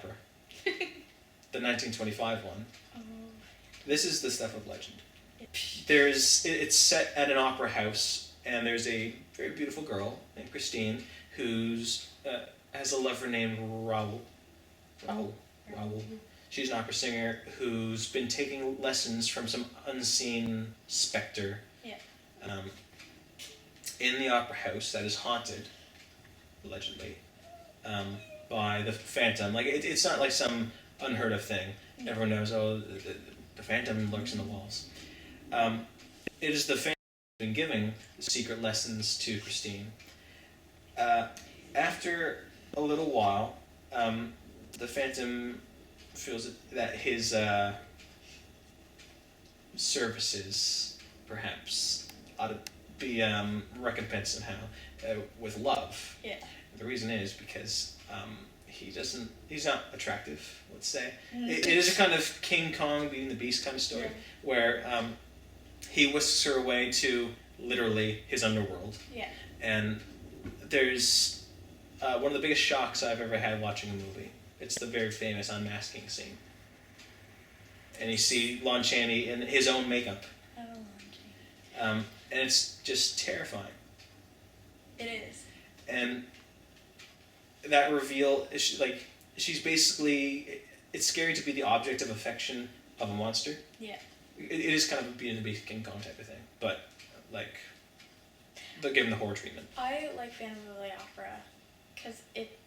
opera. The 1925 one. Oh. This is the stuff of legend. Yeah. It's set at an opera house, and there's a very beautiful girl named Christine who's has a lover named Raoul. Raoul. She's an opera singer who's been taking lessons from some unseen specter. Yeah. In the opera house that is haunted, allegedly, by the Phantom. Like it's not like some unheard of thing. Yeah. Everyone knows, the Phantom lurks in the walls. It is the Phantom who's been giving secret lessons to Christine. After a little while, the Phantom feels that his services, perhaps, ought to be recompensed somehow with love. Yeah. The reason is because he's not attractive, let's say. It is a kind of King Kong beating the Beast kind of story, where he whisks her away to literally his underworld. Yeah. And there's one of the biggest shocks I've ever had watching a movie. It's the very famous unmasking scene. And you see Lon Chaney in his own makeup. Oh, Lon Chaney. And it's just terrifying. It is. And that reveal, she's basically, it's scary to be the object of affection of a monster. Yeah. It is kind of a Beauty and the Beast, King Kong type of thing, but given the horror treatment. I like Phantom of the Opera because it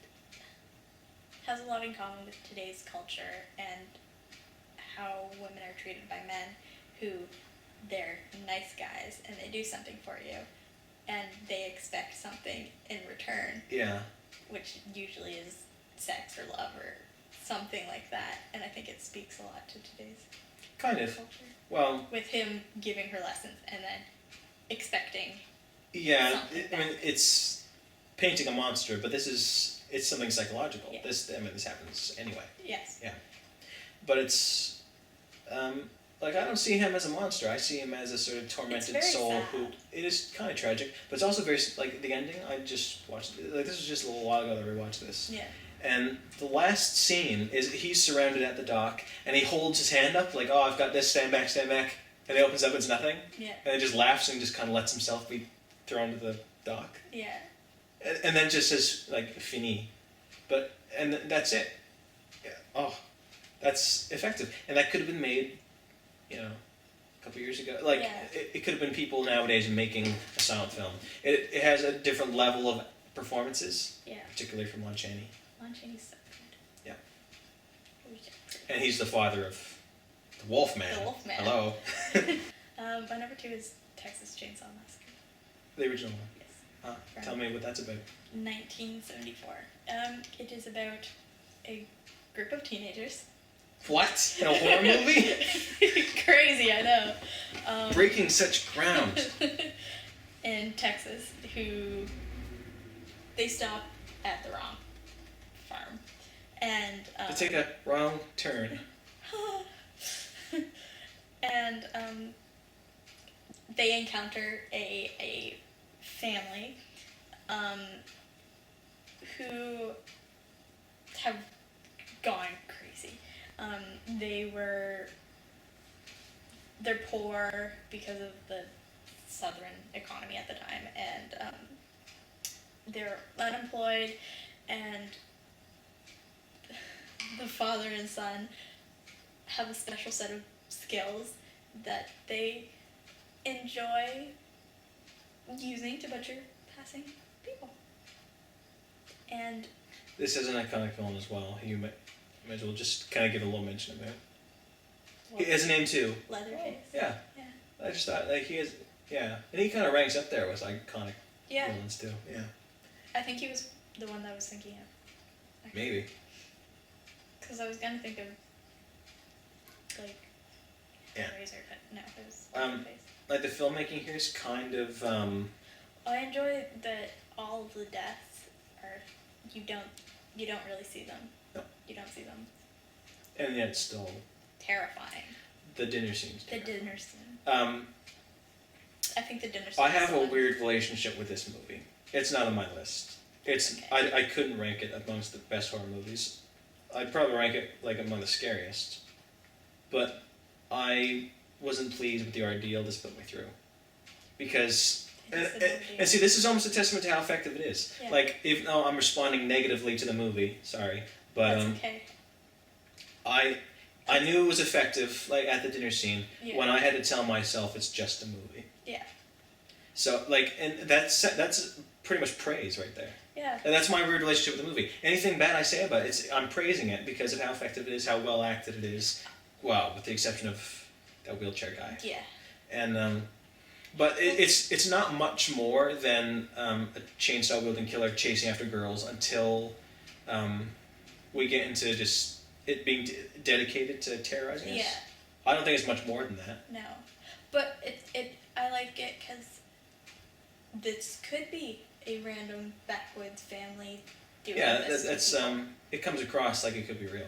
has a lot in common with today's culture and how women are treated by men who they're nice guys and they do something for you and they expect something in return. Yeah. Which usually is sex or love or something like that. And I think it speaks a lot to today's kind of culture. Well, with him giving her lessons and then expecting. Yeah, it's painting a monster, but it's something psychological. Yeah. This happens anyway. Yes. Yeah. But it's I don't see him as a monster. I see him as a sort of tormented soul sad. who. It is kind of tragic, but it's also very the ending. I just watched this was just a little while ago that I rewatched this. Yeah. And the last scene is he's surrounded at the dock, and he holds his hand up like, "Oh, I've got this. Stand back, stand back." And he opens up, it's nothing. Yeah. And he just laughs and just kind of lets himself be thrown to the dock. Yeah. And then just says "fini," and that's it. Yeah. Oh, that's effective, and that could have been made, a couple years ago. It could have been people nowadays making a silent film. It has a different level of performances. Yeah. Particularly from Lon Chaney. Lon Chaney's so good. Yeah. And he's the father of the Wolfman. The Wolfman. Hello. My number 2 is Texas Chainsaw Massacre. The original one. Yes. Tell me what that's about. 1974. It is about a group of teenagers. What? In a horror movie? Crazy, I know. Breaking such ground. In Texas, who they stop at the wrong farm, and to take a wrong turn. and they encounter a family who have gone crazy. They're poor because of the southern economy at the time, and they're unemployed, and the father and son have a special set of skills that they enjoy using to butcher passing people. And this is an iconic film as well. You might as well just kind of give a little mention of it. He has a name too. Leatherface. Yeah. Yeah. I just thought he is. Yeah, and he kind of ranks up there with iconic villains too. Yeah. I think he was the one that I was thinking of. Actually. Maybe. Because I was gonna think of Razor, but no, it was Leatherface. The filmmaking here is kind of. I enjoy that all of the deaths are you don't really see them. No. You don't see them. And yet still. Terrifying. The dinner scenes. The dinner scene. I think the dinner scene. I have a weird relationship with this movie. It's not on my list. It's okay. I couldn't rank it amongst the best horror movies I'd probably rank it like among the scariest. But I wasn't pleased with the ordeal this put me through. Because and see, this is almost a testament to how effective it is. Yeah. Like, even though I'm responding negatively to the movie, sorry, but That's okay. I knew it was effective, like at the dinner scene, Yeah. when I had to tell myself it's just a movie. Yeah. So like, and that's pretty much praise right there. Yeah. And that's my weird relationship with the movie. Anything bad I say about it, I'm praising it because of how effective it is, how well acted it is. Well, with the exception of that wheelchair guy. Yeah. And but it's not much more than a chainsaw wielding killer chasing after girls until we get into just it being dedicated to terrorizing us. Yeah. I don't think it's much more than that. No, but I like it because this could be a random backwoods family doing this. That's it comes across like it could be real.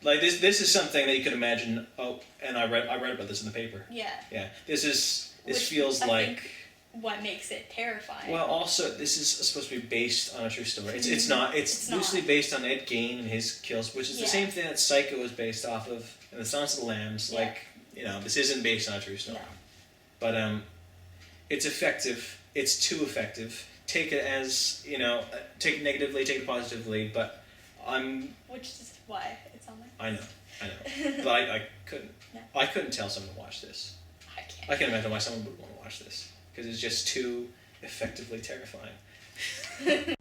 Like this is something that you could imagine. Oh, and I read about this in the paper. Yeah. Yeah, this Which feels I like. think what makes it terrifying. Well, also this is supposed to be based on a true story. It's not. It's loosely based on Ed Gein and his kills, which is the same thing that Psycho was based off of, and The Silence of the Lambs. Yeah. Like, this isn't based on a true story. No. But it's effective. It's too effective. Take it as take it negatively, take it positively. But which is why it's on there. I know, but I couldn't. No. I couldn't tell someone to watch this. I can't. I can't imagine why someone would want to watch this because it's just too effectively terrifying.